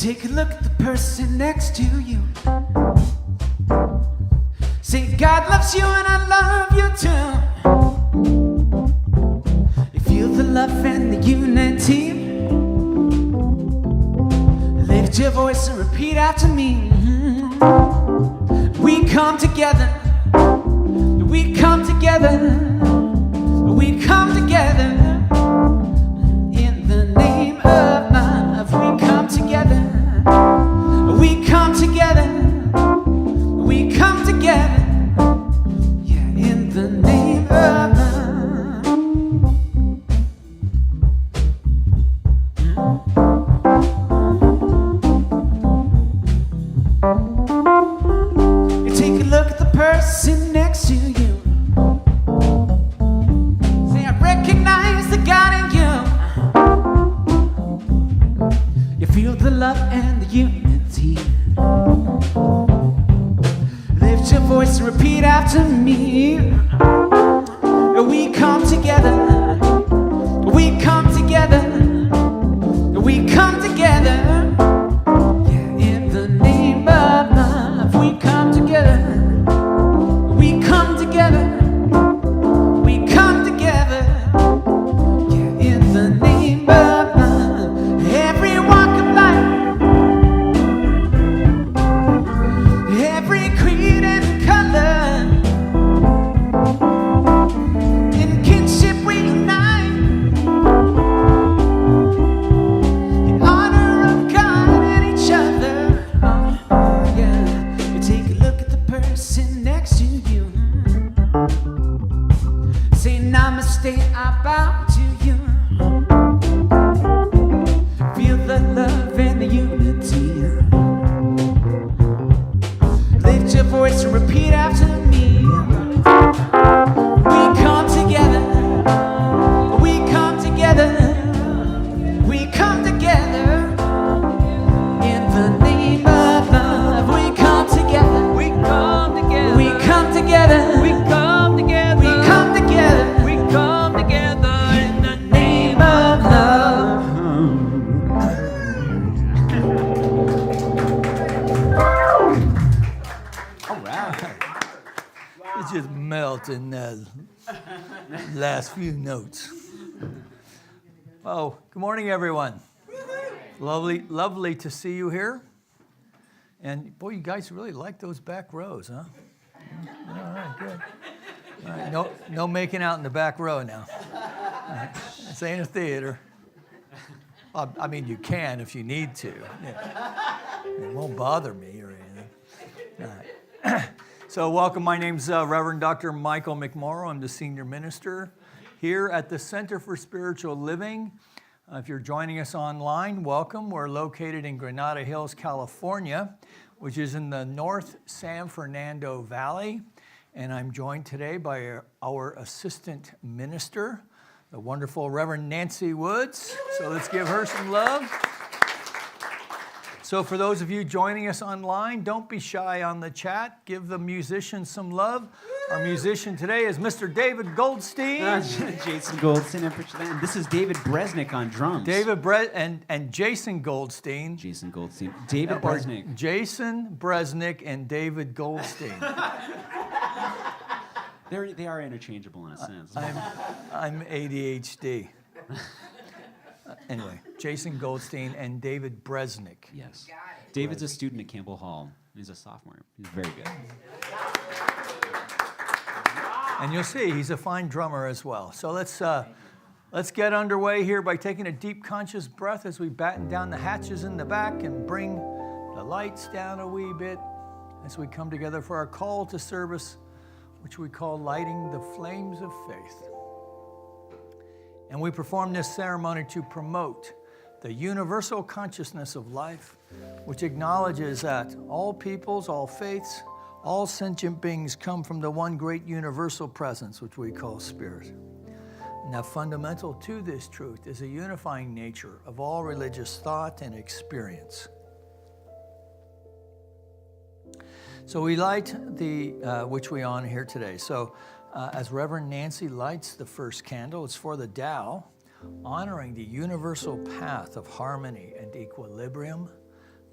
Take a look at the person next to you. Say, God loves you and I love you too. You feel the love and the unity. Lift your voice and repeat after me. We come together. We come together. We come together. In the name of love, we come together. We come together. We come together. Yeah, in the name of love. You take a look at the person next to you. Say, I recognize the God in you. You feel the love and the unity. Lift your voice and repeat after me. We come together. We come together. We come together. Yeah, in the name of love, we come together. We come together. We come together. Yeah, in the name of love. Every walk of life, every creed and color, in kinship we unite, in honor of God and each other. Yeah. You take a look at the person next to you. Say, namaste, I bow to you. Feel the love and the unity. Lift your voice and repeat after me. We come together. We come together. We come together. In the name of love, we come together. We come together. We come together. We come together. We come together. We come together in the Name of love. All right. It's just melting that last few notes. Oh, good morning, everyone. Lovely to see you here. And boy, you guys really like those back rows, huh? All right, good. All right, no making out in the back row now. All right. This ain't a theater. I mean, you can if you need to. Yeah. It won't bother me or anything. All right. So welcome, my name's Reverend Dr. Michael McMorrow. I'm the senior minister here at the Center for Spiritual Living. If you're joining us online, welcome. We're located in Granada Hills, California, which is in the North San Fernando Valley. And I'm joined today by our assistant minister, the wonderful Reverend Nancy Woods. So let's give her some love. So for those of you joining us online, don't be shy on the chat. Give the musicians some love. Our musician today is Mr. David Goldstein. Jason Goldstein, and this is David Bresnick on drums. And Jason Goldstein. Jason Goldstein. David Bresnick. Jason Bresnick and David Goldstein. They are interchangeable in a sense. I'm ADHD. Anyway, Jason Goldstein and David Bresnick. Yes. David's a student at Campbell Hall. He's a sophomore. He's very good. And you'll see he's a fine drummer as well. So let's get underway here by taking a deep conscious breath as we batten down the hatches in the back and bring the lights down a wee bit as we come together for our call to service, which we call lighting the flames of faith. And we perform this ceremony to promote the universal consciousness of life, which acknowledges that all peoples, all faiths, all sentient beings come from the one great universal presence, which we call spirit. And that fundamental to this truth is a unifying nature of all religious thought and experience. So we light which we honor here today. So as Reverend Nancy lights the first candle, it's for the Tao, honoring the universal path of harmony and equilibrium,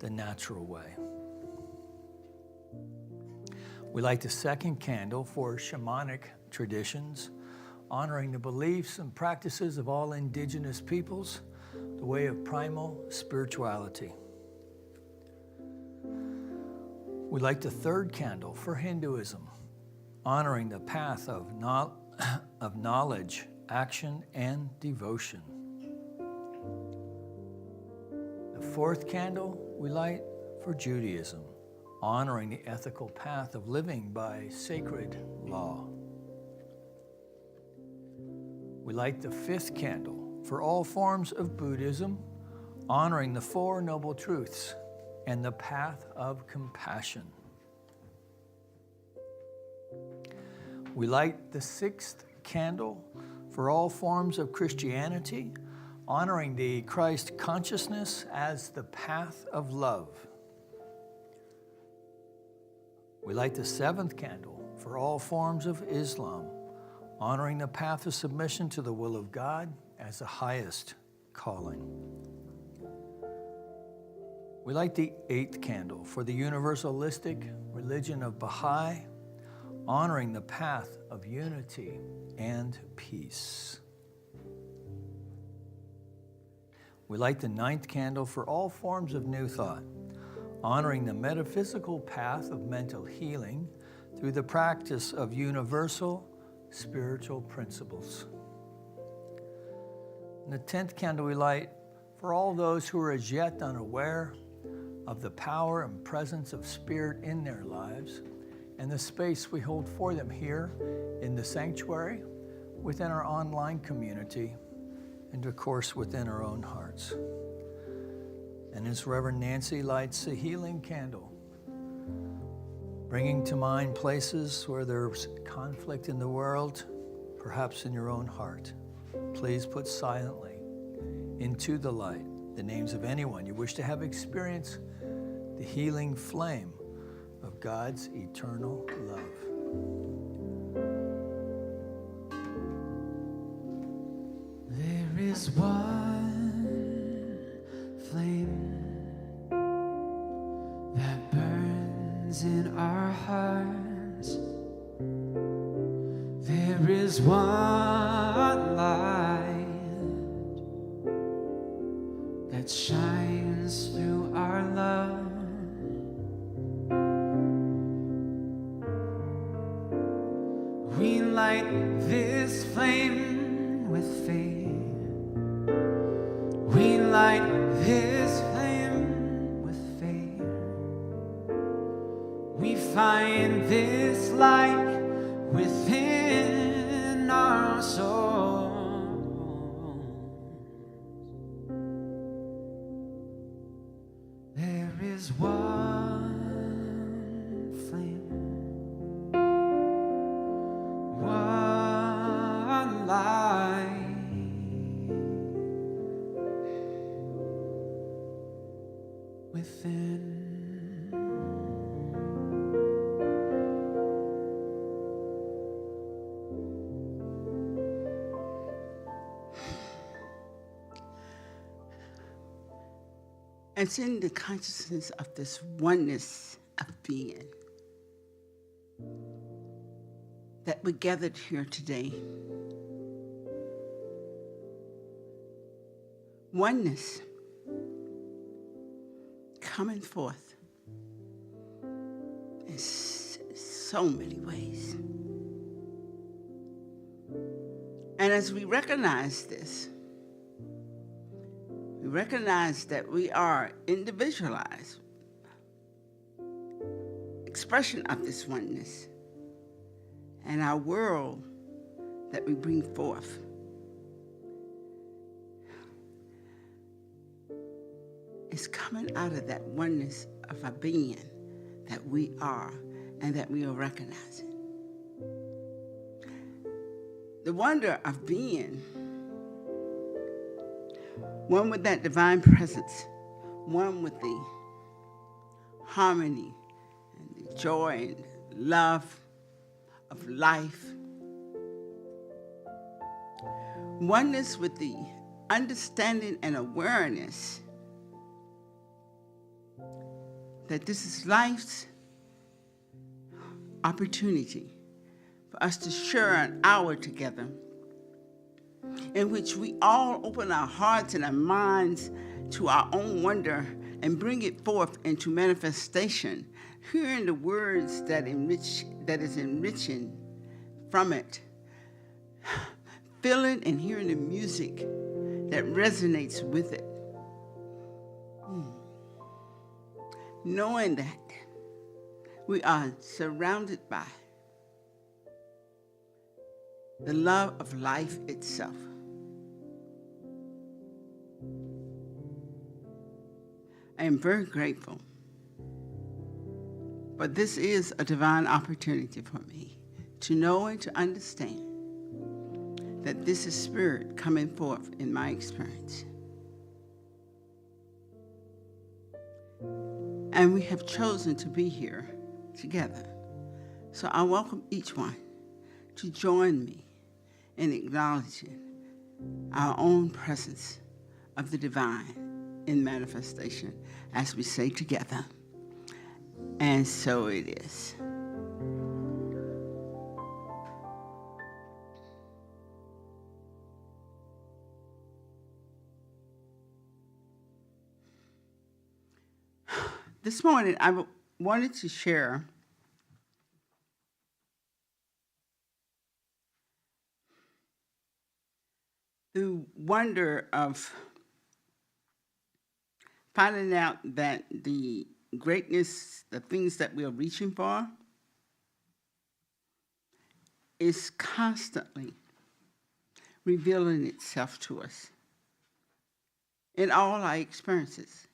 the natural way. We light the second candle for shamanic traditions, honoring the beliefs and practices of all indigenous peoples, the way of primal spirituality. We light the third candle for Hinduism, honoring the path of knowledge, action, and devotion. The fourth candle we light for Judaism, honoring the ethical path of living by sacred law. We light the fifth candle for all forms of Buddhism, honoring the Four Noble Truths and the path of compassion. We light the sixth candle for all forms of Christianity, honoring the Christ consciousness as the path of love. We light the seventh candle for all forms of Islam, honoring the path of submission to the will of God as the highest calling. We light the eighth candle for the universalistic religion of Baha'i, honoring the path of unity and peace. We light the ninth candle for all forms of New Thought, honoring the metaphysical path of mental healing through the practice of universal spiritual principles. And the 10th candle we light for all those who are as yet unaware of the power and presence of Spirit in their lives and the space we hold for them here in the sanctuary, within our online community, and of course within our own hearts. And as Reverend Nancy lights a healing candle, bringing to mind places where there's conflict in the world, perhaps in your own heart, please put silently into the light the names of anyone you wish to have experience the healing flame of God's eternal love. There is one flame that burns in our hearts. There is one light that shines through our love. We light this flame with faith. We light this flame with faith. We find this light within our souls. There is one flame, one light within. It's in the consciousness of this oneness of being that we gathered here today. Oneness coming forth in so many ways. And as we recognize this, we recognize that we are individualized expression of this oneness and our world that we bring forth. Is coming out of that oneness of our being that we are and that we are recognizing. The wonder of being one with that divine presence, one with the harmony and the joy and love of life. Oneness with the understanding and awareness that this is life's opportunity for us to share an hour together in which we all open our hearts and our minds to our own wonder and bring it forth into manifestation, hearing the words that is enriching from it, feeling and hearing the music that resonates with it. Knowing that we are surrounded by the love of life itself. I am very grateful, but this is a divine opportunity for me to know and to understand that this is spirit coming forth in my experience. And we have chosen to be here together. So I welcome each one to join me in acknowledging our own presence of the divine in manifestation as we say together, and so it is. This morning, I wanted to share the wonder of finding out that the greatness, the things that we are reaching for, is constantly revealing itself to us in all our experiences.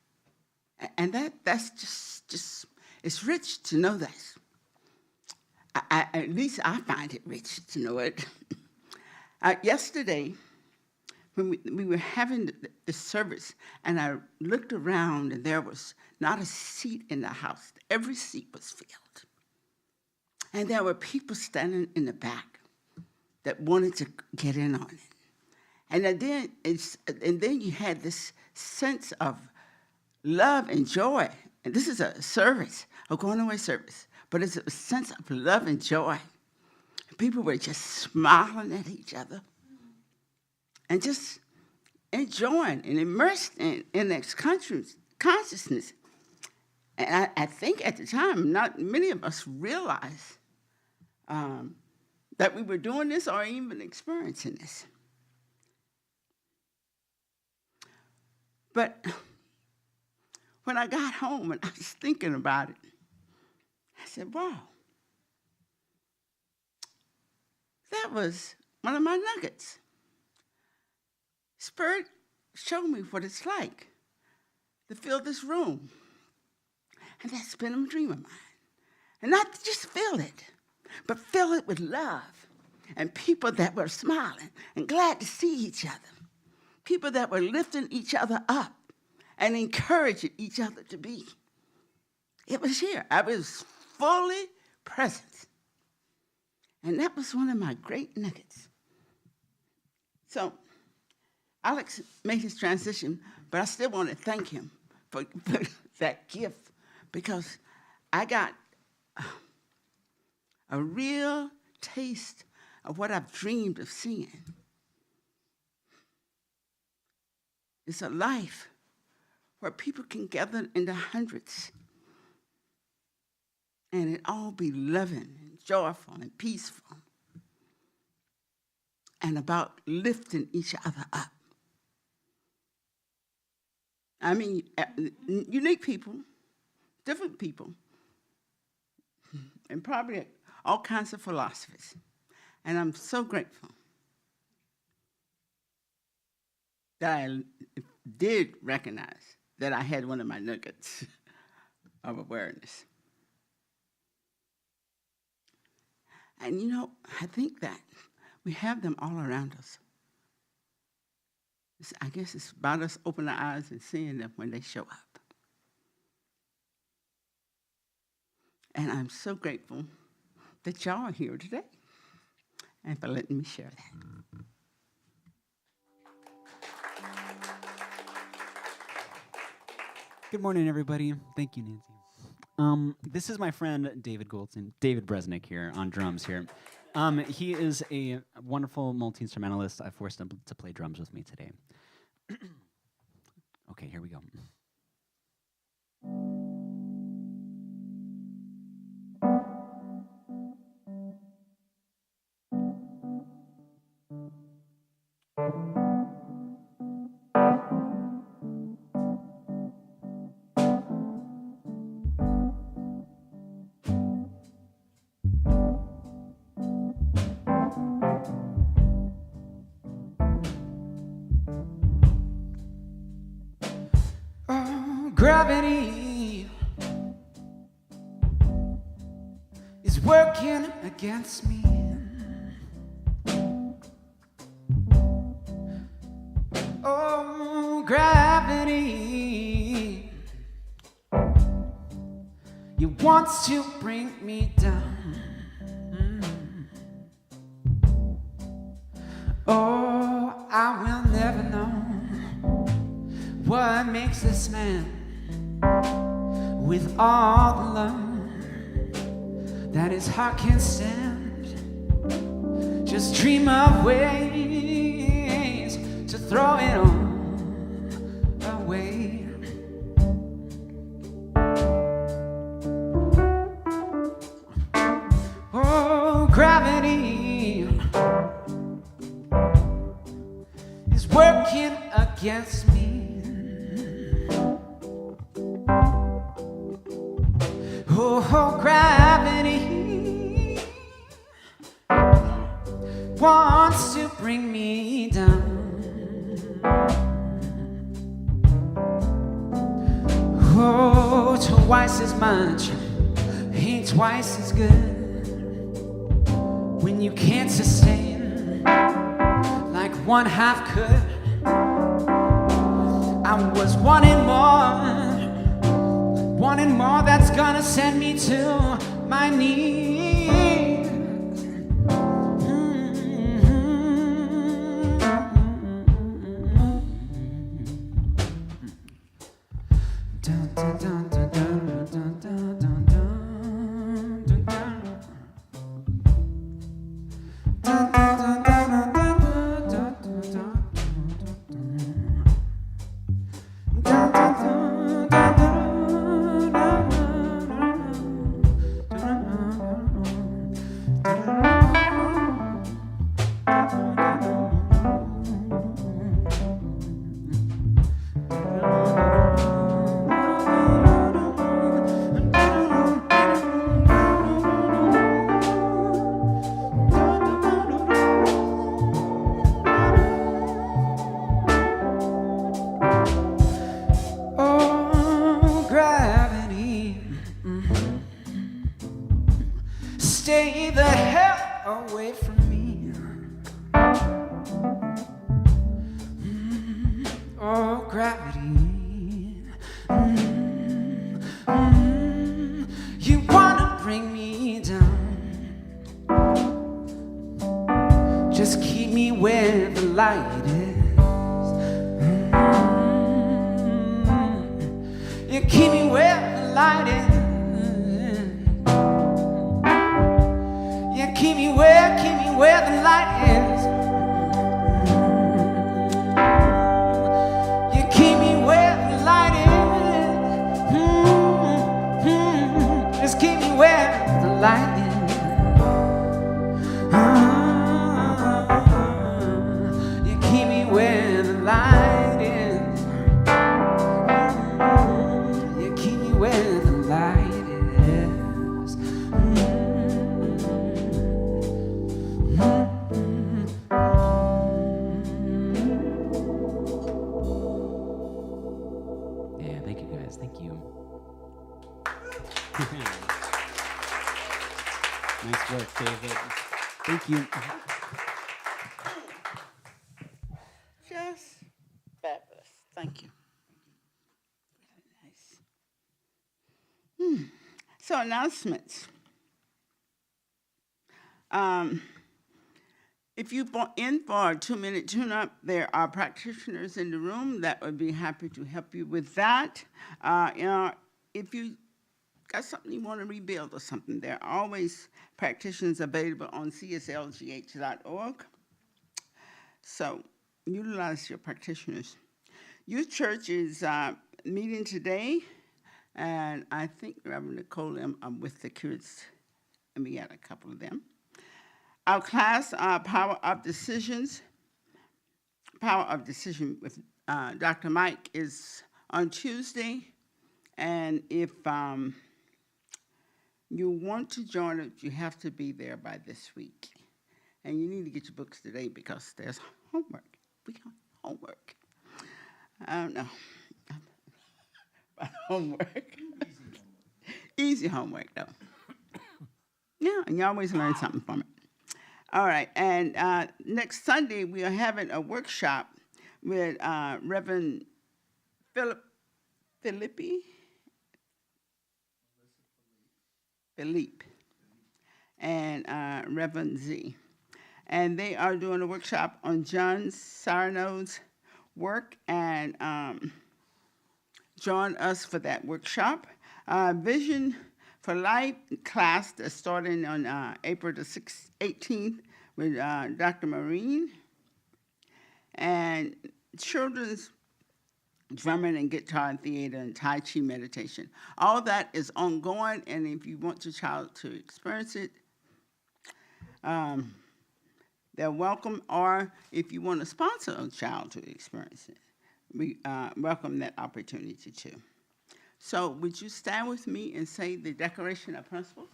And that's just it's rich to know that. At least I find it rich to know it. Yesterday, when we were having the service, and I looked around, and there was not a seat in the house. Every seat was filled. And there were people standing in the back that wanted to get in on it. And then you had this sense of love and joy. And this is a service, a going away service, but it's a sense of love and joy. People were just smiling at each other and just enjoying and immersed in its consciousness. And I think at the time, not many of us realized that we were doing this or even experiencing this. But when I got home and I was thinking about it, I said, wow, that was one of my nuggets. Spirit showed me what it's like to fill this room. And that's been a dream of mine. And not to just fill it, but fill it with love and people that were smiling and glad to see each other. People that were lifting each other up and encouraging each other to be. It was here. I was fully present. And that was one of my great nuggets. So Alex made his transition, but I still want to thank him for that gift, because I got a real taste of what I've dreamed of seeing. It's a life where people can gather in the hundreds and it all be loving and joyful and peaceful and about lifting each other up. I mean, unique people, different people, and probably all kinds of philosophies. And I'm so grateful that I did recognize that I had one of my nuggets of awareness. And you know, I think that we have them all around us. I guess it's about us opening our eyes and seeing them when they show up. And I'm so grateful that y'all are here today and for letting me share that. Good morning, everybody. Thank you, Nancy. This is my friend David Goldstein, David Bresnick here on drums here. He is a wonderful multi-instrumentalist. I forced him to play drums with me today. Okay, here we go. Gravity is working against me. Oh, gravity, you want to bring me down. Oh, I will never know what makes this man with all the love that his heart can stand. Just dream of ways to throw it all away. Oh, gravity is working against me. Oh, gravity wants to bring me down. Oh, twice as much ain't twice as good when you can't sustain like one half could. I was wanting more that's gonna send me to my knees. Dun, dun, dun, dun, dun, dun, dun, dun, dun, dun, dun. Dun, dun, dun, dun, dun, dun, dun, dun, dun. Dun, dun, dun, dun, dun. Oh, gravity, stay the hell away from me. Oh, gravity, you wanna bring me down. Just keep me where the light is. You keep me where the light is. You keep me where the light is. You keep me where the light is. Just keep me where the light is. You keep me where the light is. You keep me where the light is. Yeah, thank you guys. Thank you. Nice work, David. Thank you. Just fabulous. Thank you. Really nice. So announcements. If you're in for a 2-minute tune-up, there are practitioners in the room that would be happy to help you with that. If you got something you want to rebuild or something, there are always practitioners available on CSLGH.org. So utilize your practitioners. Youth Church is meeting today, and I think Reverend Nicole I'm with the kids, and we got a couple of them. Our class, Power of Decision with Dr. Mike is on Tuesday, and if you want to join it, you have to be there by this week. And you need to get your books today because there's homework. We got homework. I don't know. Homework. Easy homework, though. Yeah, and you always learn something from it. All right, and next Sunday we are having a workshop with Reverend Philippe, and Reverend Z. And they are doing a workshop on John Sarno's work, and join us for that workshop. Vision for Life class that's starting on April the 18th with Dr. Marine, and children's drumming and guitar and theater and Tai Chi meditation. All that is ongoing, and if you want your child to experience it, they're welcome, or if you want to sponsor a child to experience it, we welcome that opportunity too. So would you stand with me and say the Declaration of Principles?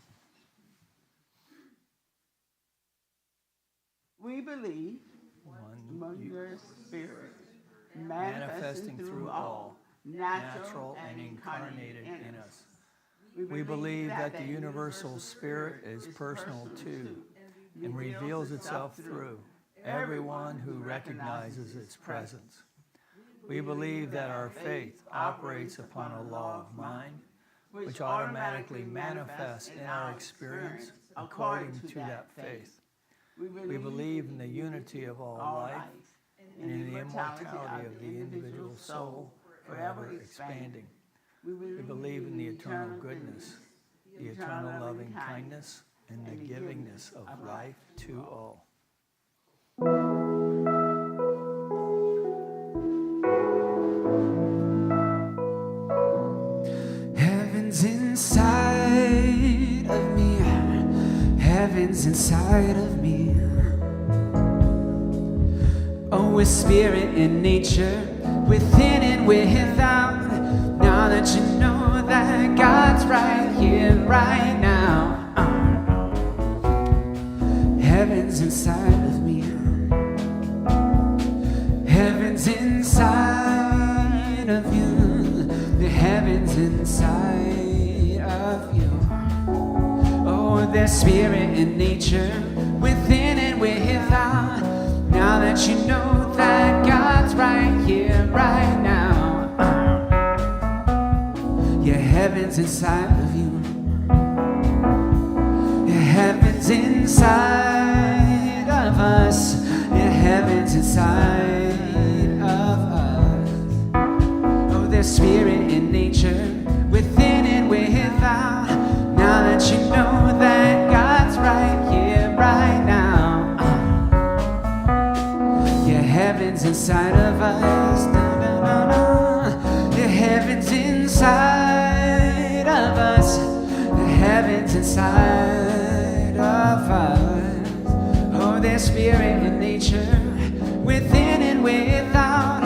We believe one your spirit, manifesting through all, natural and incarnated in us. We believe that the universal spirit is personal too, and reveals itself through everyone who recognizes its presence. We believe that our faith operates upon a law of mind, which automatically manifests in our experience according to that faith. We believe in the unity of all life and in the immortality of the individual soul forever expanding. We believe in the eternal goodness, the eternal loving kindness, and the givingness of life to all. Heaven's inside of me. Heaven's inside of me. Oh, with spirit and nature, within and without. Now that you know that God's right here, right now. Heaven's inside of me. Heaven's inside of you. The heaven's inside of you. Oh, there's spirit in nature, within and without. Now that you know that God's right here, right now. Yeah, heaven's inside of you. Yeah, heaven's inside of us. Yeah, heaven's inside of us. Oh, there's spirit in nature, within and without. Now that you know that God's right here, right now. Yeah, heaven's inside of us. No, no, no, no. Yeah, heaven's inside of us. The heaven's inside of us. Oh, there's spirit in nature, within and without.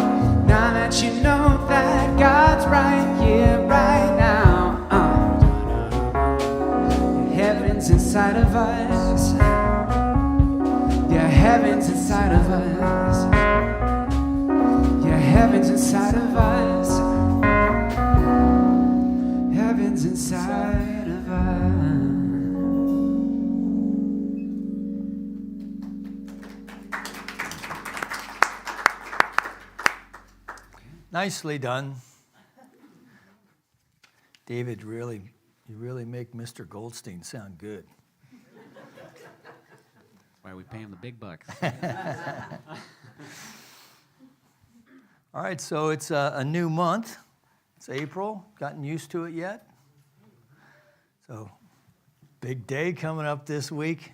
Now that you know that God's right here, right now. Heaven's inside of us. Yeah, heaven's inside of us. Yeah, heaven's inside of us. Heaven's inside of us. Nicely done. David, you really make Mr. Goldstein sound good. Why we pay him the big bucks. All right, so it's a new month. It's April. Gotten used to it yet? So, big day coming up this week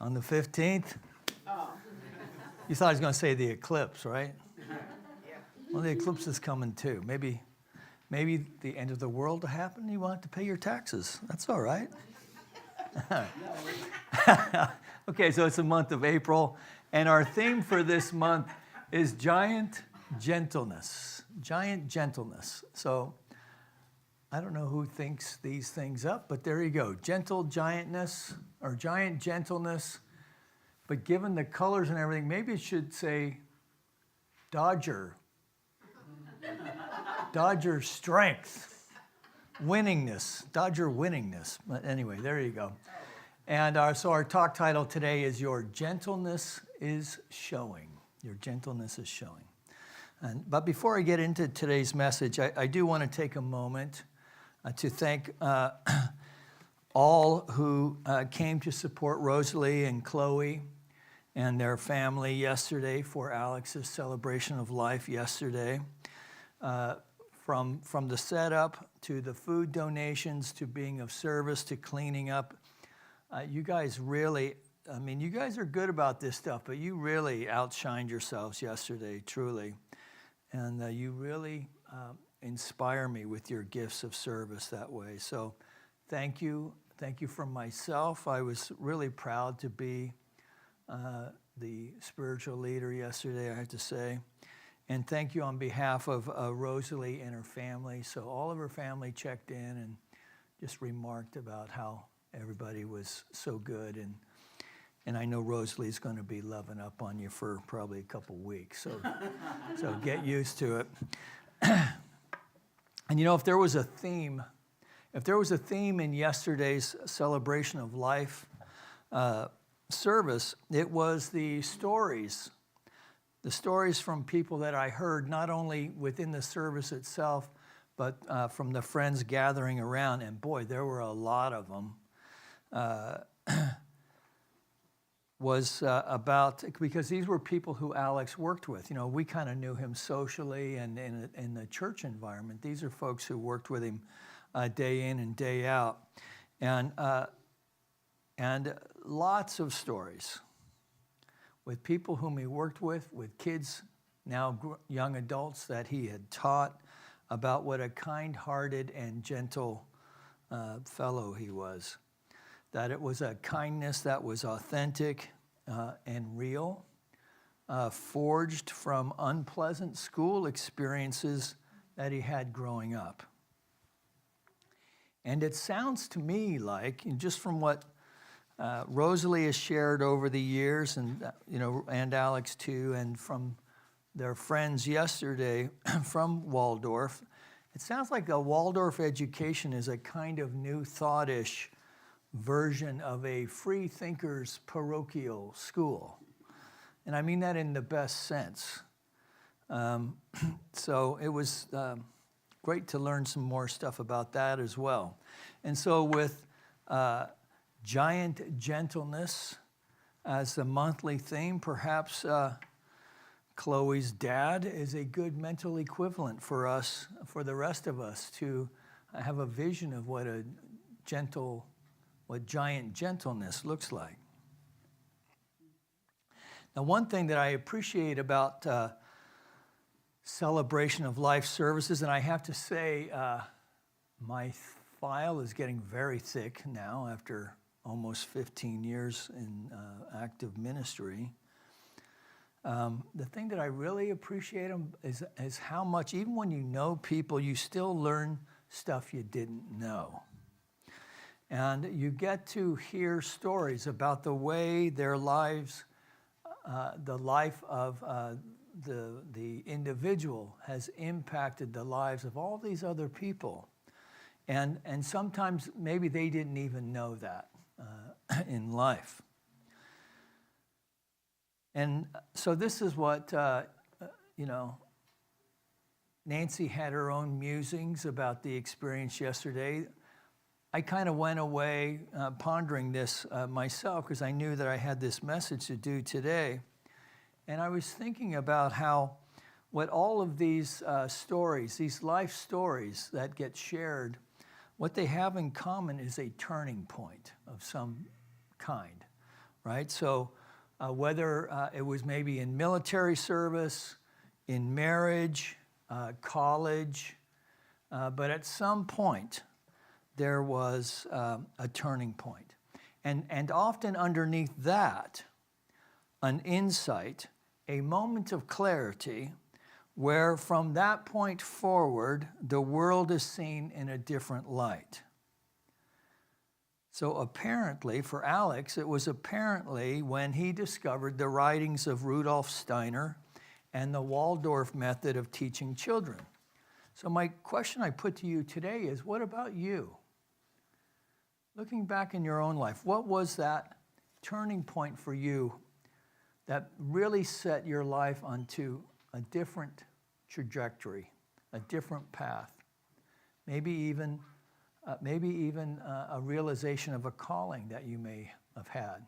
on the 15th. You thought I was going to say the eclipse, right? Well, the eclipse is coming too. Maybe the end of the world will happen and you won't have to pay your taxes. That's all right. Okay, so it's the month of April, and our theme for this month is giant gentleness. Giant gentleness. So I don't know who thinks these things up, but there you go. Gentle giantness or giant gentleness. But given the colors and everything, maybe it should say Dodger. Dodger strength. Winningness. Dodger winningness. But anyway, there you go. And so our talk title today is Your Gentleness is Showing. Your gentleness is showing. But before I get into today's message, I do want to take a moment to thank all who came to support Rosalie and Chloe and their family yesterday for Alex's celebration of life yesterday. From the setup to the food donations to being of service to cleaning up. You guys really, you guys are good about this stuff, but you really outshined yourselves yesterday, truly. And you really inspire me with your gifts of service that way. So thank you. Thank you from myself. I was really proud to be the spiritual leader yesterday, I have to say. And thank you on behalf of Rosalie and her family. So all of her family checked in and just remarked about how everybody was so good. And I know Rosalie's going to be loving up on you for probably a couple weeks. So get used to it. And if there was a theme in yesterday's celebration of life service, it was the stories from people that I heard, not only within the service itself, but from the friends gathering around. And boy, there were a lot of them. Was about, because these were people who Alex worked with. We kind of knew him socially and in the church environment. These are folks who worked with him day in and day out. And lots of stories with people whom he worked with kids, now young adults that he had taught, about what a kind-hearted and gentle fellow he was. That it was a kindness that was authentic and real, forged from unpleasant school experiences that he had growing up. And it sounds to me like, just from what Rosalie has shared over the years, and and Alex too, and from their friends yesterday from Waldorf, it sounds like the Waldorf education is a kind of new thought-ish version of a free thinkers parochial school. And I mean that in the best sense. So it was great to learn some more stuff about that as well. And so with giant gentleness as the monthly theme, perhaps Chloe's dad is a good mental equivalent for us, for the rest of us, to have a vision of what giant gentleness looks like. Now, one thing that I appreciate about celebration of life services, and I have to say, my file is getting very thick now after almost 15 years in active ministry. The thing that I really appreciate is how much, even when you know people, you still learn stuff you didn't know. And you get to hear stories about the way their lives, the life of the individual has impacted the lives of all these other people. And sometimes maybe they didn't even know that in life. And so this is what, Nancy had her own musings about the experience yesterday. I kind of went away pondering this myself because I knew that I had this message to do today. And I was thinking about how what all of these stories, these life stories that get shared what they have in common is a turning point of some kind, right? So whether it was maybe in military service, in marriage, college, but at some point there was a turning point. And often underneath that, an insight, a moment of clarity, where from that point forward, the world is seen in a different light. So apparently, for Alex, it was apparently when he discovered the writings of Rudolf Steiner and the Waldorf method of teaching children. So my question I put to you today is, what about you? Looking back in your own life, what was that turning point for you that really set your life onto a different trajectory, a different path, maybe even a realization of a calling that you may have had?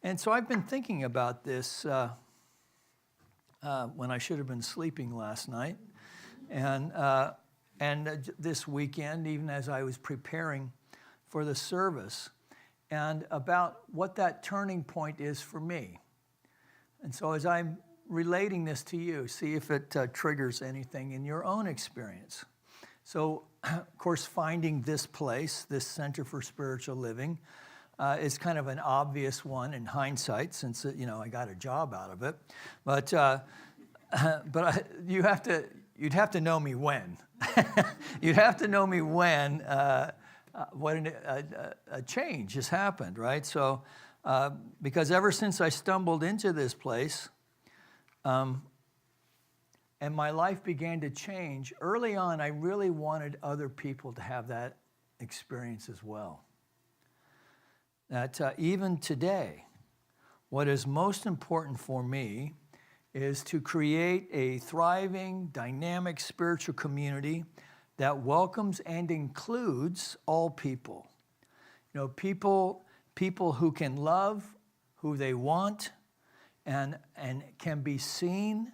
And so I've been thinking about this when I should have been sleeping last night, and this weekend, even as I was preparing for the service, and about what that turning point is for me. And so as I'm relating this to you, see if it triggers anything in your own experience. So, of course, finding this place, this Center for Spiritual Living, is kind of an obvious one in hindsight, since I got a job out of it. But you'd have to know me when. You'd have to know me when when a change has happened, right? So, because ever since I stumbled into this place, and my life began to change, early on I really wanted other people to have that experience as well. That even today, what is most important for me is to create a thriving, dynamic spiritual community that welcomes and includes all people. People who can love who they want and can be seen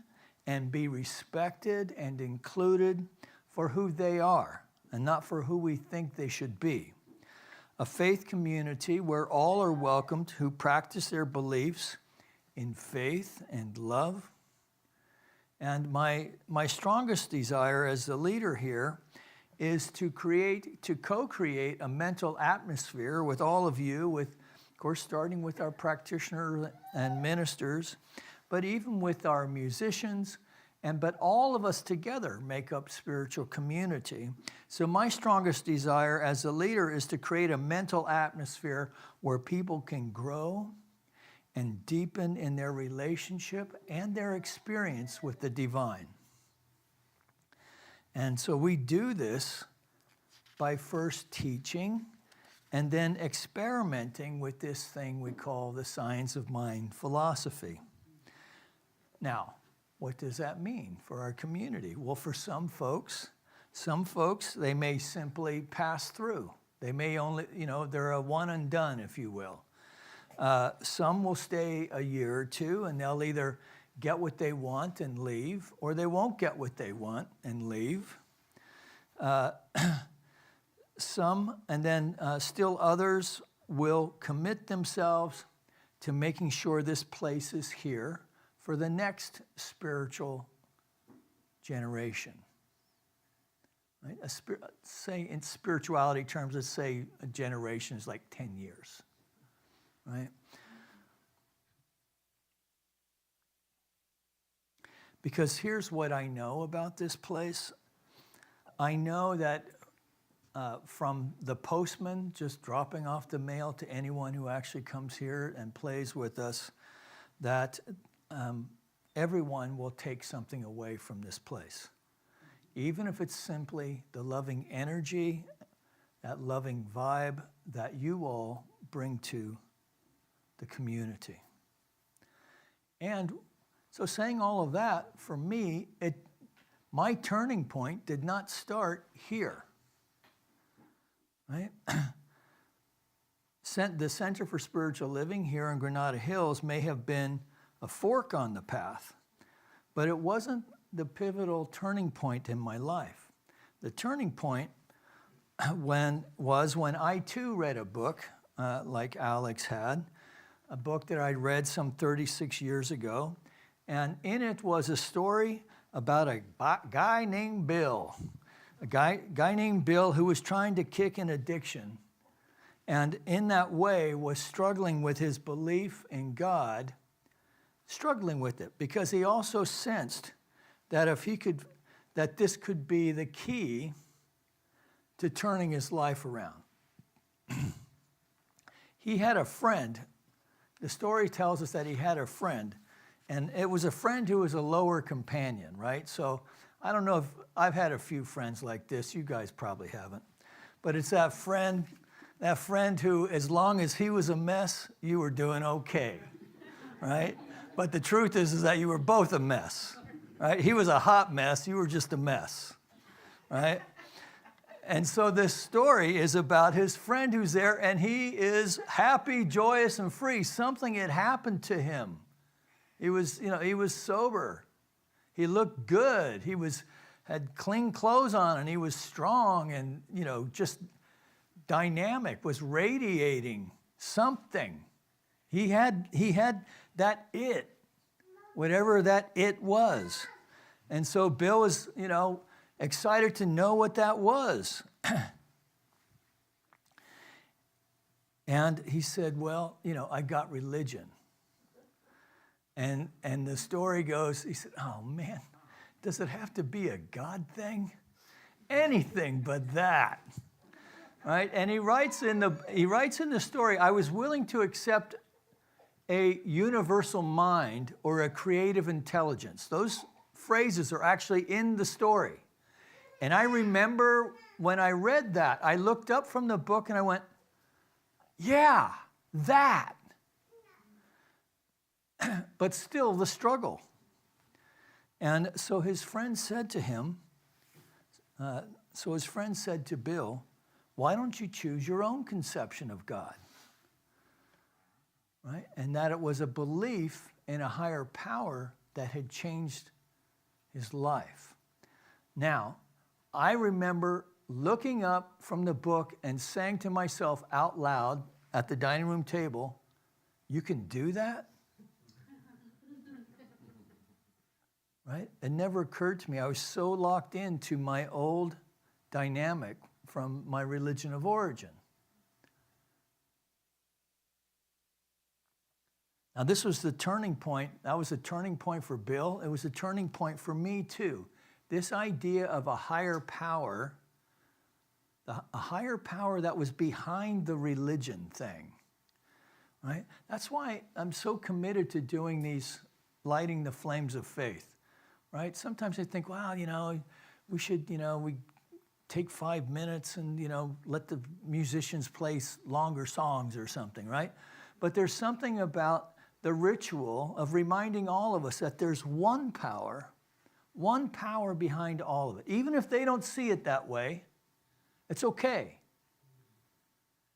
and be respected and included for who they are and not for who we think they should be. A faith community where all are welcomed who practice their beliefs in faith and love. And my strongest desire as the leader here is to co-create a mental atmosphere with all of you, with, of course, starting with our practitioners and ministers, but even with our musicians, but all of us together make up spiritual community. So my strongest desire as a leader is to create a mental atmosphere where people can grow and deepen in their relationship and their experience with the divine. And so we do this by first teaching and then experimenting with this thing we call the science of mind philosophy. Now, what does that mean for our community? Well, for some folks, they may simply pass through. They may only, they're a one and done, if you will. Some will stay a year or two, and they'll either get what they want and leave, or they won't get what they want and leave. Still others will commit themselves to making sure this place is here for the next spiritual generation. Right? Say in spirituality terms, let's say a generation is like 10 years. Right? Because here's what I know about this place. I know that from the postman just dropping off the mail to anyone who actually comes here and plays with us, that everyone will take something away from this place. Even if it's simply the loving energy, that loving vibe that you all bring to the community. And so saying all of that, for me, my turning point did not start here. Right? The Center for Spiritual Living here in Granada Hills may have been a fork on the path, but it wasn't the pivotal turning point in my life. The turning point was when I too read a book like Alex had, a book that I'd read some 36 years ago, and in it was a story about a guy named Bill, a guy named Bill who was trying to kick an addiction, and in that way was struggling with his belief in God, struggling with it because he also sensed that that this could be the key to turning his life around. He had a friend. The story tells us that he had a friend, and it was a friend who was a lower companion, right? So I don't know if I've had a few friends like this. You guys probably haven't. But it's that friend who, as long as he was a mess, you were doing okay, right? But the truth is that you were both a mess, right? He was a hot mess. You were just a mess, right? And so this story is about his friend who's there, and he is happy, joyous, and free. Something had happened to him. He was sober. He looked good. He had clean clothes on, and he was strong and, just dynamic, was radiating something. He had that it, whatever that it was. And so Bill was, excited to know what that was. And he said, well, I got religion. And the story goes, he said, oh man, does it have to be a God thing? Anything but that. Right? And he writes in the story, I was willing to accept a universal mind or a creative intelligence. Those phrases are actually in the story. And I remember when I read that, I looked up from the book and I went, yeah, that. But still the struggle. And so his friend said to Bill, why don't you choose your own conception of God? Right? And that it was a belief in a higher power that had changed his life. Now, I remember looking up from the book and saying to myself out loud at the dining room table, you can do that? Right? It never occurred to me. I was so locked into my old dynamic from my religion of origin. Now, this was the turning point. That was a turning point for Bill. It was a turning point for me, too. This idea of a higher power, a higher power that was behind the religion thing, right? That's why I'm so committed to doing these, lighting the flames of faith, right? Sometimes I think, wow, we should, we take 5 minutes and, let the musicians play longer songs or something, right? But there's something about the ritual of reminding all of us that there's one power behind all of it. Even if they don't see it that way, it's okay.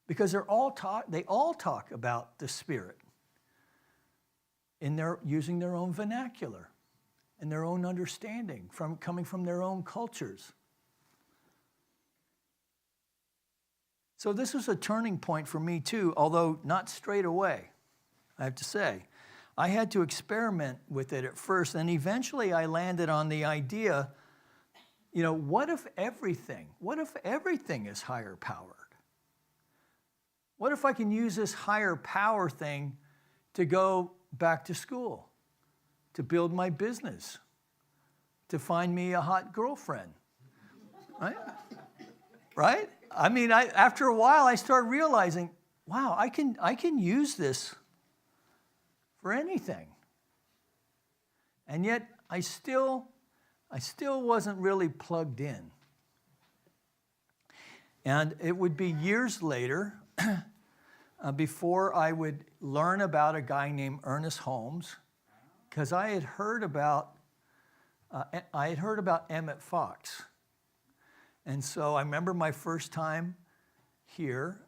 Because they all talk about the Spirit using their own vernacular and their own understanding coming from their own cultures. So this was a turning point for me too, although not straight away, I have to say. I had to experiment with it at first, and eventually I landed on the idea, what if everything is higher powered? What if I can use this higher power thing to go back to school, to build my business, to find me a hot girlfriend, right? Right? I mean, after a while, I started realizing, wow, I can use this for anything. And yet, I still wasn't really plugged in. And it would be years later before I would learn about a guy named Ernest Holmes, because I had heard about Emmett Fox. And so I remember my first time here,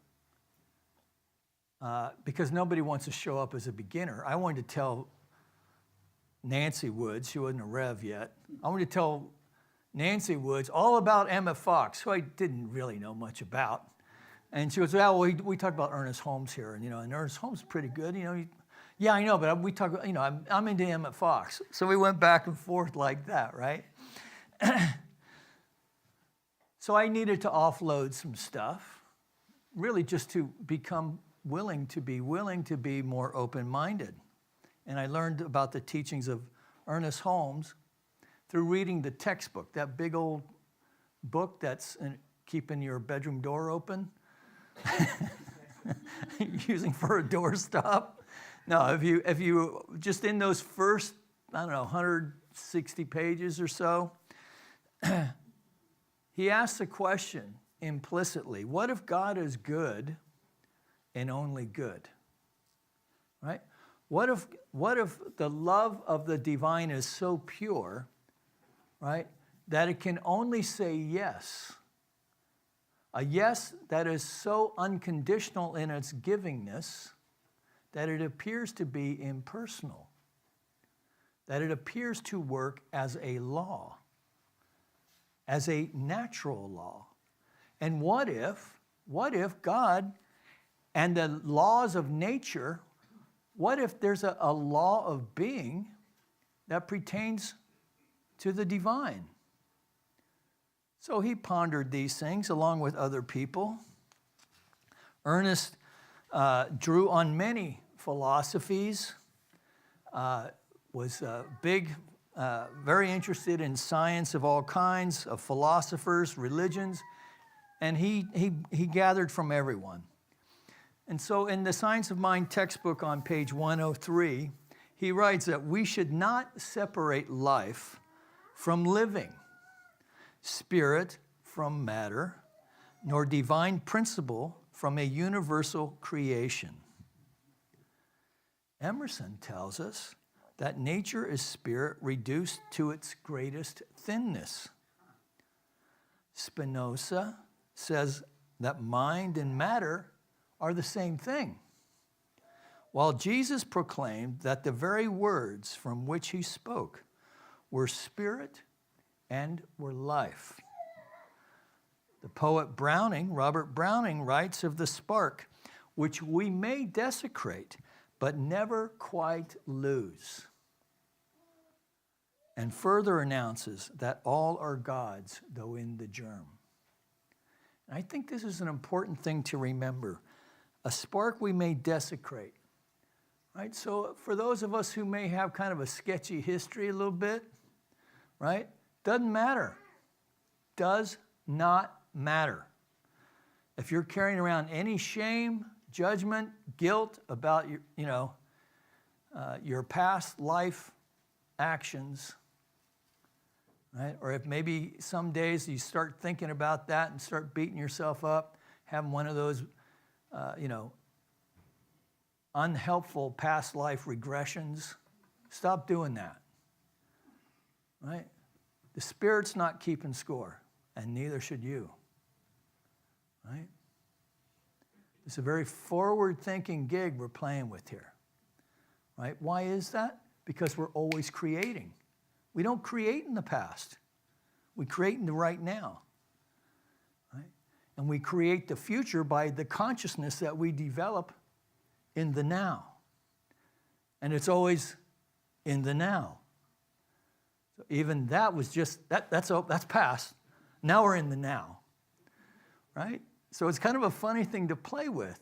because nobody wants to show up as a beginner. I wanted to tell Nancy Woods, she wasn't a Rev yet, I wanted to tell Nancy Woods, all about Emma Fox, who I didn't really know much about. And she goes, well, we talked about Ernest Holmes here, and and Ernest Holmes is pretty good, Yeah, I know, but we talk about, I'm into Emma Fox. So we went back and forth like that, right? So I needed to offload some stuff, really just to become willing to be more open-minded. And I learned about the teachings of Ernest Holmes through reading the textbook, that big old book that's keeping your bedroom door open, using for a doorstop. No, if you just in those first, 160 pages or so, he asks a question implicitly. What if God is good and only good? Right? What if the love of the divine is so pure, right, that it can only say yes? A yes that is so unconditional in its givingness that it appears to be impersonal, that it appears to work as a law, as a natural law. And what if God and the laws of nature, what if there's a law of being that pertains to the divine? So he pondered these things along with other people. Ernest drew on many philosophies, was very interested in science of all kinds, of philosophers, religions, and he gathered from everyone. And so in the Science of Mind textbook on page 103, he writes that we should not separate life from living, spirit from matter, nor divine principle from a universal creation. Emerson tells us that nature is spirit reduced to its greatest thinness. Spinoza says that mind and matter are the same thing, while Jesus proclaimed that the very words from which he spoke were spirit and were life. The poet Robert Browning, writes of the spark, which we may desecrate, but never quite lose, and further announces that all are God's, though in the germ. And I think this is an important thing to remember. A spark we may desecrate, right? So for those of us who may have kind of a sketchy history a little bit, right? Doesn't matter. Does not matter. If you're carrying around any shame, judgment, guilt about your past life actions, right? Or if maybe some days you start thinking about that and start beating yourself up, having one of those, unhelpful past life regressions, stop doing that, right? The Spirit's not keeping score, and neither should you, right? It's a very forward-thinking gig we're playing with here, right? Why is that? Because we're always creating. We don't create in the past. We create in the right now, right? And we create the future by the consciousness that we develop in the now. And it's always in the now. So even that was just, that's past. Now we're in the now, right? So it's kind of a funny thing to play with.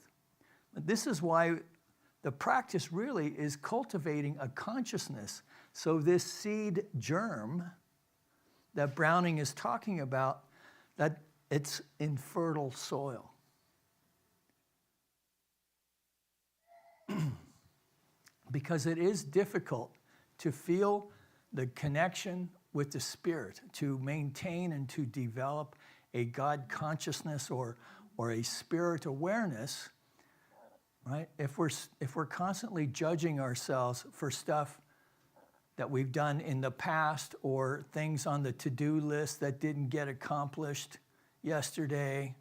But this is why the practice really is cultivating a consciousness. So this seed germ that Browning is talking about, that it's in fertile soil. Because it is difficult to feel the connection with the Spirit, to maintain and to develop a God consciousness or a spirit awareness, right? If we're constantly judging ourselves for stuff that we've done in the past or things on the to-do list that didn't get accomplished yesterday,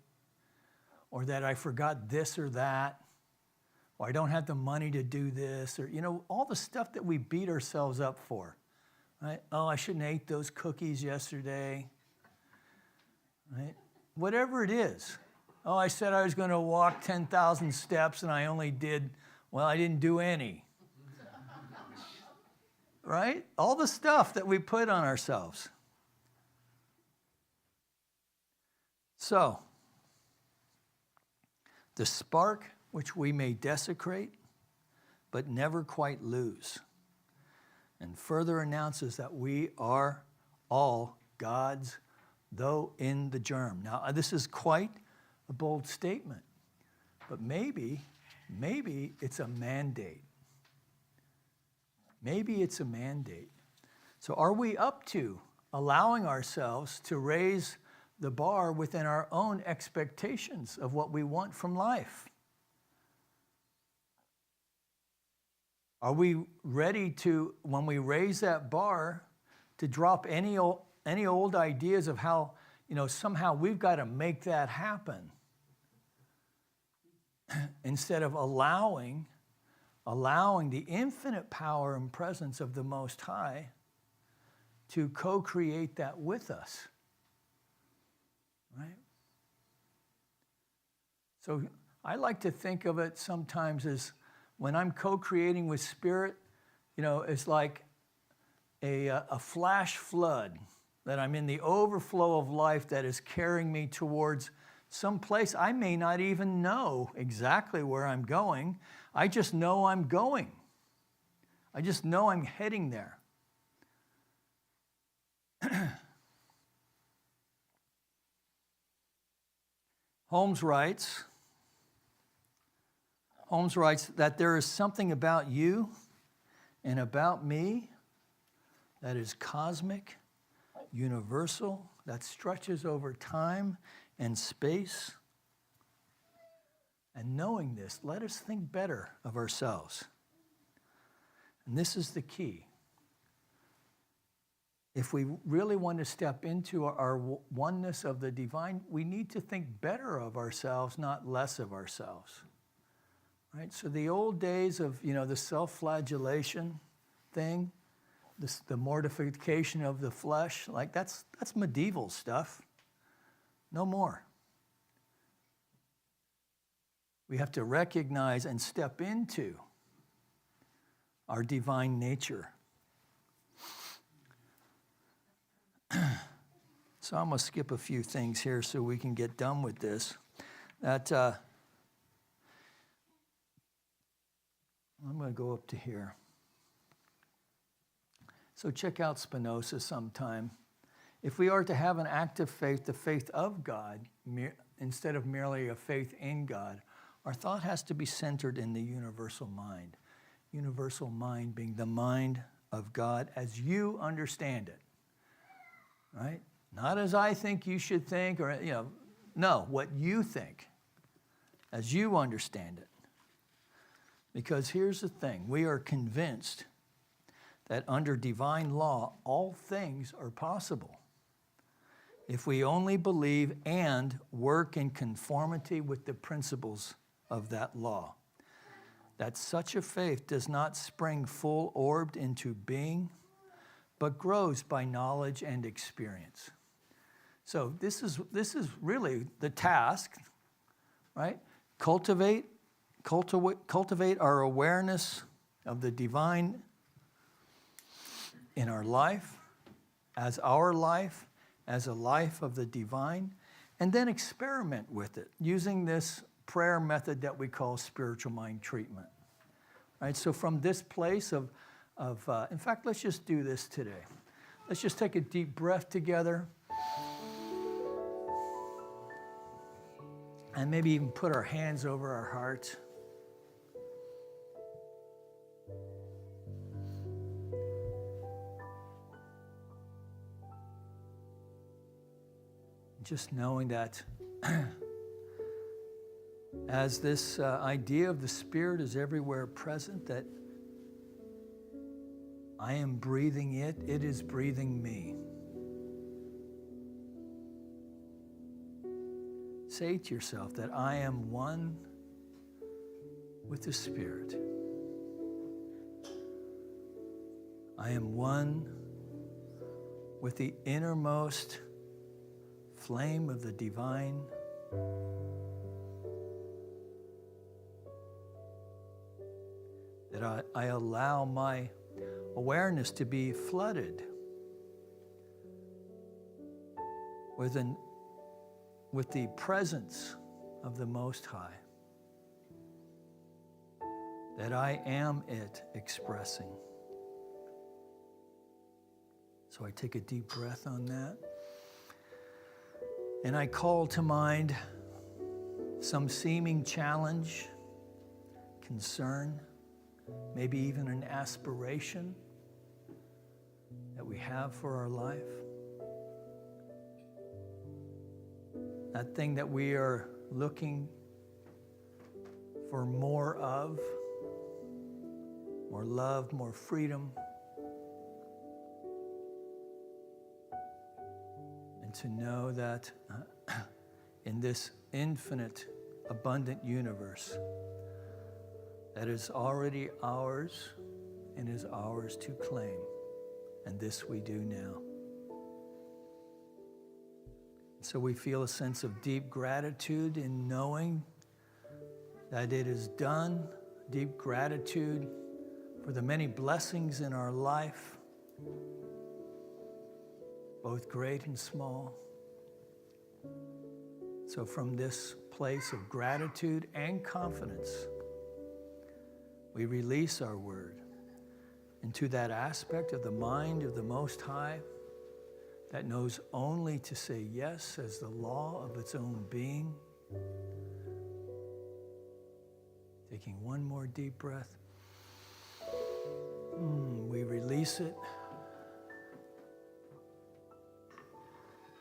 or that I forgot this or that, or I don't have the money to do this, or all the stuff that we beat ourselves up for, right? Oh, I shouldn't have ate those cookies yesterday. right? Whatever it is. Oh, I said I was going to walk 10,000 steps and I only did, well, I didn't do any. Right? All the stuff that we put on ourselves. So, the spark which we may desecrate, but never quite lose, and further announces that we are all God's, though in the germ. Now, this is quite a bold statement, but maybe it's a mandate. Maybe it's a mandate. So are we up to allowing ourselves to raise the bar within our own expectations of what we want from life? Are we ready to, when we raise that bar, to drop any old ideas of how, somehow we've got to make that happen, instead of allowing the infinite power and presence of the Most High to co-create that with us, right? So I like to think of it sometimes as when I'm co-creating with Spirit, it's like a flash flood, that I'm in the overflow of life that is carrying me towards some place I may not even know exactly where I'm going. I just know I'm going. I just know I'm heading there. Holmes writes that there is something about you and about me that is cosmic, universal, that stretches over time and space. And knowing this, let us think better of ourselves. And this is the key. If we really want to step into our oneness of the divine, we need to think better of ourselves, not less of ourselves. Right? So the old days of, the self-flagellation thing, the mortification of the flesh, like that's medieval stuff. No more. We have to recognize and step into our divine nature. So I'm going to skip a few things here so we can get done with this. I'm going to go up to here. So check out Spinoza sometime. If we are to have an active faith, the faith of God, instead of merely a faith in God, our thought has to be centered in the universal mind. Universal mind being the mind of God as you understand it, right? Not as I think you should think, or, no, what you think, as you understand it. Because here's the thing, we are convinced that under divine law, all things are possible if we only believe and work in conformity with the principles of that law. That such a faith does not spring full-orbed into being, but grows by knowledge and experience. So this is really the task, right? Cultivate our awareness of the divine in our life, as a life of the divine, and then experiment with it using this prayer method that we call spiritual mind treatment. Right? So from this place of in fact, let's just do this today. Let's just take a deep breath together. And maybe even put our hands over our hearts. Just knowing that as this idea of the Spirit is everywhere present, that I am breathing it, it is breathing me. Say to yourself that I am one with the Spirit. I am one with the innermost flame of the divine. That I allow my awareness to be flooded with the presence of the Most High. That I am it expressing. So I take a deep breath on that. And I call to mind some seeming challenge, concern, maybe even an aspiration that we have for our life. That thing that we are looking for more of, more love, more freedom, and to know that in this infinite, abundant universe that is already ours and is ours to claim, and this we do now. So we feel a sense of deep gratitude in knowing that it is done, deep gratitude for the many blessings in our life, both great and small. So from this place of gratitude and confidence, we release our word into that aspect of the mind of the Most High that knows only to say yes as the law of its own being. Taking one more deep breath. We release it.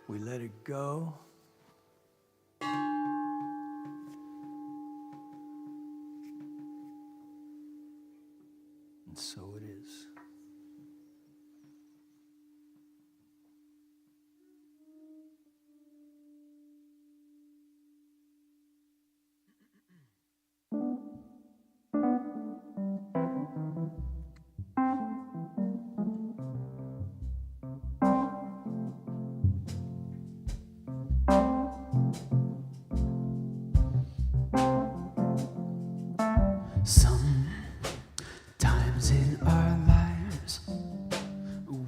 We let it go. And so it is. Sometimes in our lives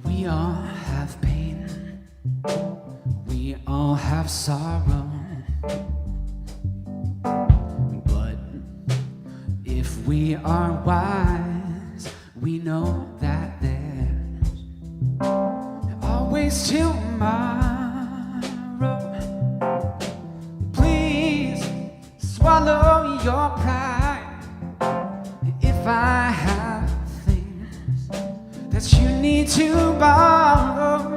we all have pain, we all have sorrow, but if we are wise, we know that there's always tomorrow. Please swallow your pride. If I have things that you need to borrow,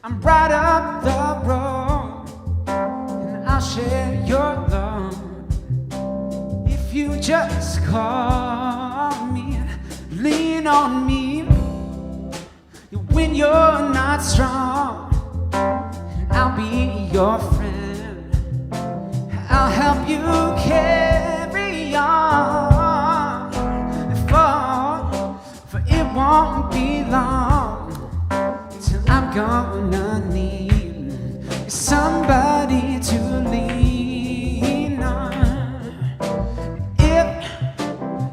I'm right up the road, and I'll share your love. If you just call me, lean on me when you're not strong, I'll be your friend. I'll help you carry on, for it won't be long till I'm gonna need somebody to lean on.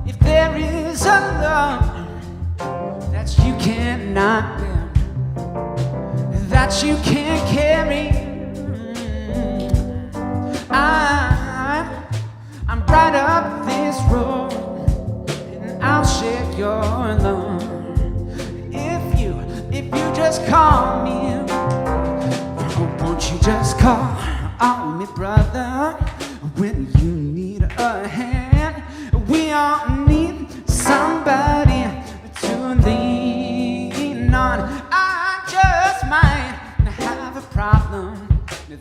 If there is a love that you cannot bear, that you can't carry, I'm right up this road, and I'll share your love. If you just call me, won't you just call on me, brother, when you need a hand? We all need somebody to lean on. I just might have a problem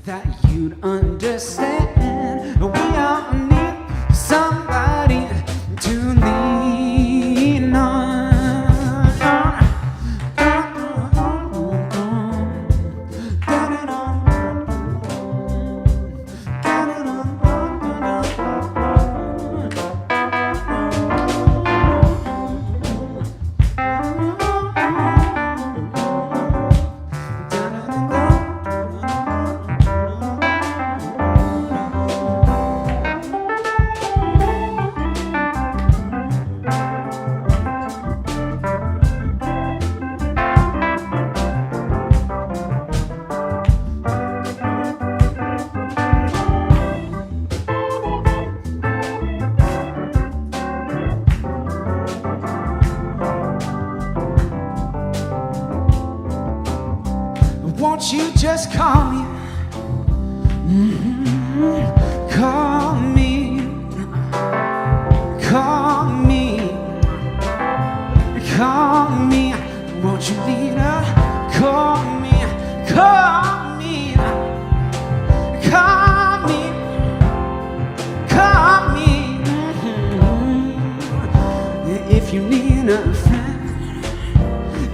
that you'd understand. We all need somebody to lean on. just call me. Call me. Call me. Call me. Won't you lean up? Call me. Call me. Call me. Call me. If you need a friend,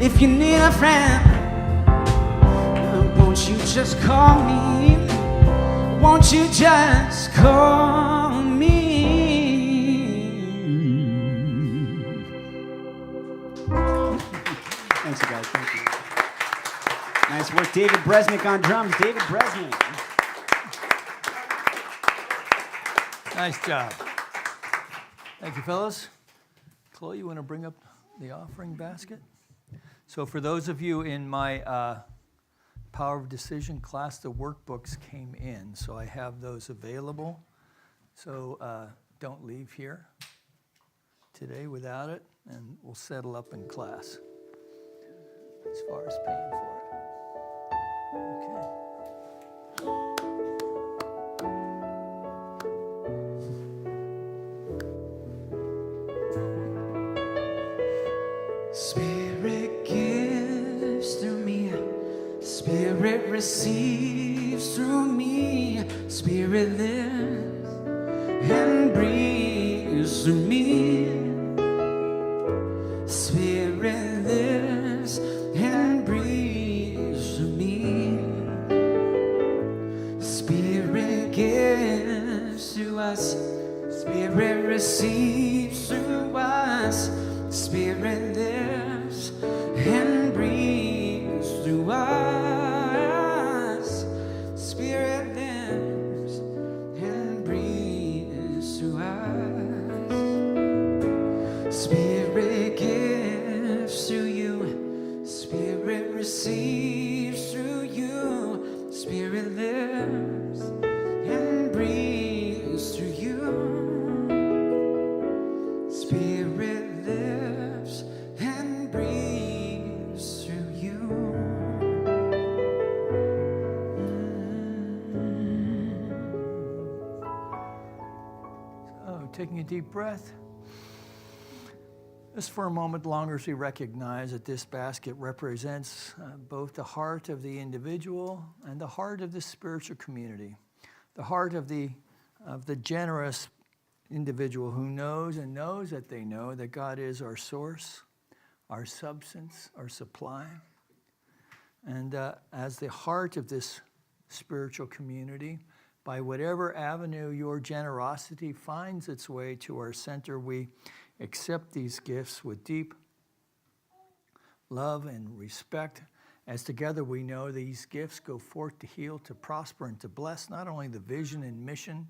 if you need a friend, won't you just call me? Won't you just call me? Thanks, you guys. Thank you. Nice work, David Bresnick on drums. David Bresnick. Nice job. Thank you, fellas. Chloe, you want to bring up the offering basket? So for those of you in my Power of Decision class, the workbooks came in, so I have those available. So don't leave here today without it, and we'll settle up in class as far as paying for it. Okay. Spirit gives through me, Spirit receives through me, Spirit lives and breathes through me. Spirit lives and breathes through me. Spirit gives to us, Spirit receives through us, Spirit lives and breathes through us. Spirit lives and breathes through us. Spirit gives through you. Spirit receives through you. Spirit lives and breathes through you. Spirit lives and breathes through you. So, taking a deep breath. Just for a moment longer as we recognize that this basket represents both the heart of the individual and the heart of the spiritual community. The heart of the generous individual who knows and knows that they know that God is our source, our substance, our supply. And as the heart of this spiritual community, by whatever avenue your generosity finds its way to our center, we accept these gifts with deep love and respect, as together we know these gifts go forth to heal, to prosper, and to bless not only the vision and mission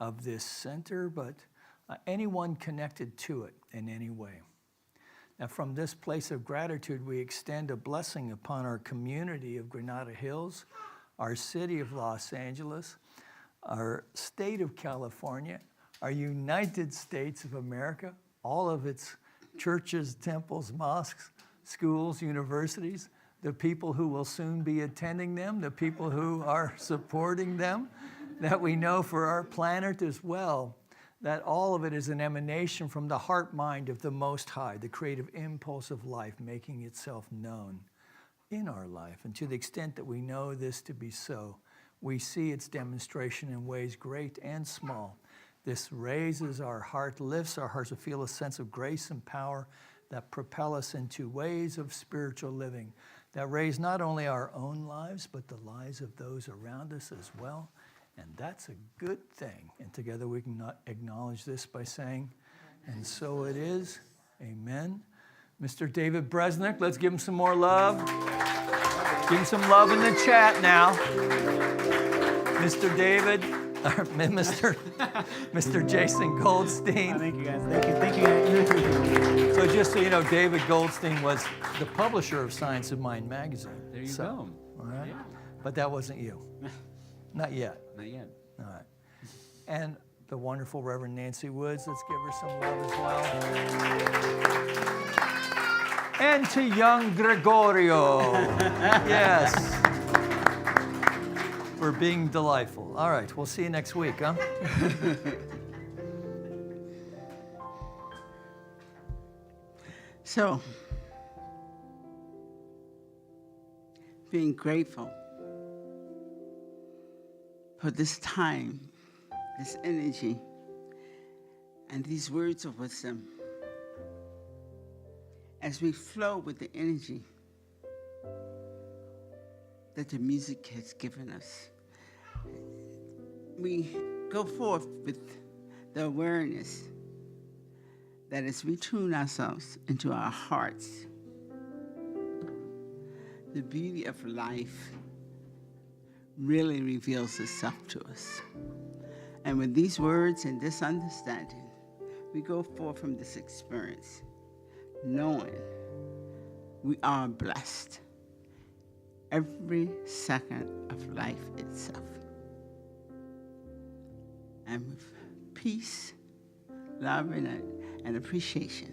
of this center, but anyone connected to it in any way. Now, from this place of gratitude, we extend a blessing upon our community of Granada Hills, our city of Los Angeles, our state of California, our United States of America, all of its churches, temples, mosques, schools, universities, the people who will soon be attending them, the people who are supporting them, that we know for our planet as well, that all of it is an emanation from the heart mind of the Most High, the creative impulse of life making itself known in our life. And to the extent that we know this to be so, we see its demonstration in ways great and small. This raises our heart, lifts our hearts to feel a sense of grace and power that propel us into ways of spiritual living that raise not only our own lives, but the lives of those around us as well. And that's a good thing. And together we can acknowledge this by saying, and so it is. Amen. Mr. David Bresnick, let's give him some more love. Give him some love in the chat now. Mr. David, Mr. Jason Goldstein. Thank you, guys. Thank you, guys. So just so you know, David Goldstein was the publisher of Science of Mind magazine. There you go. All right. Yeah. But that wasn't you. Not yet. Not yet. All right. And the wonderful Reverend Nancy Woods, let's give her some love as well. And to young Gregorio. Yes. for being delightful. All right, we'll see you next week, huh? So, being grateful for this time, this energy, and these words of wisdom, as we flow with the energy that the music has given us. We go forth with the awareness that as we tune ourselves into our hearts, the beauty of life really reveals itself to us. And with these words and this understanding, we go forth from this experience knowing we are blessed every second of life itself. And with peace, love, and appreciation,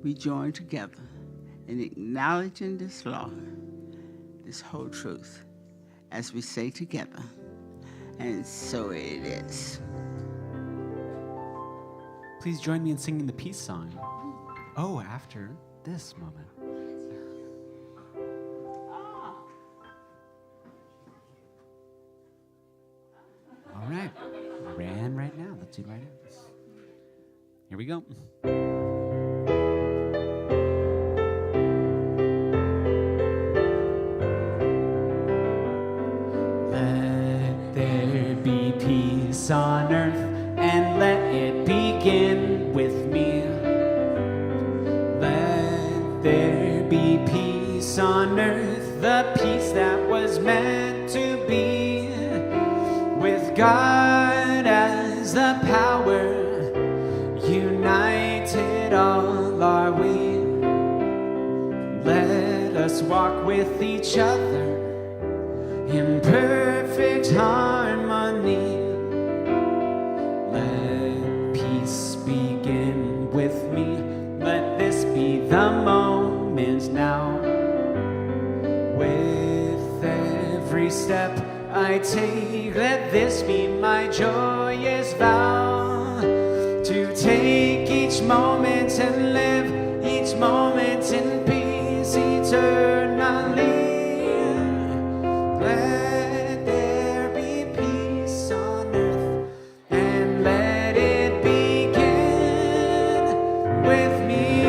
we join together in acknowledging this law, this whole truth, as we say together, and so it is. Please join me in singing the peace song. Oh, after this moment. All right. Ran right now. Let's do it right now. Here we go. Let there be peace on earth, and let it begin with me. Let there be peace on earth, the peace that was meant to be, with God as the power, united all are we. Let us walk with each other in perfect harmony. Let peace begin with me. Let this be the moment now. With every step I take, let this be my joyous vow, to take each moment and live each moment in peace eternally. Let there be peace on earth, and let it begin with me.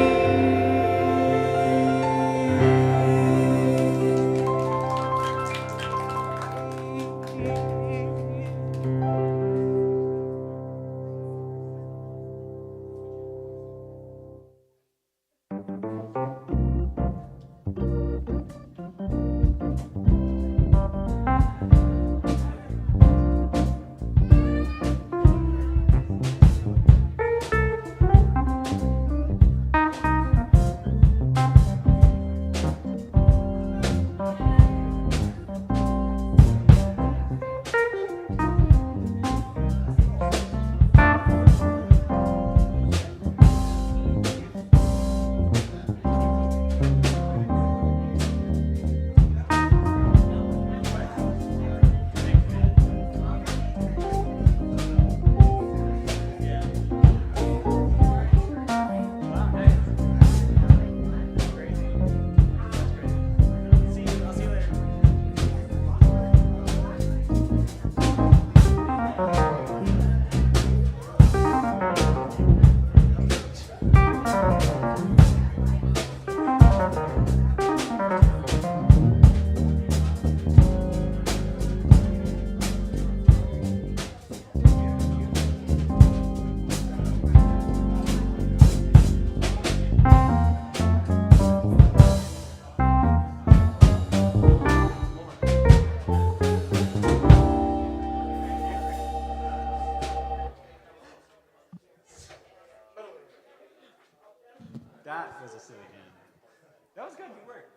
That was a silly game. That was good. Good work.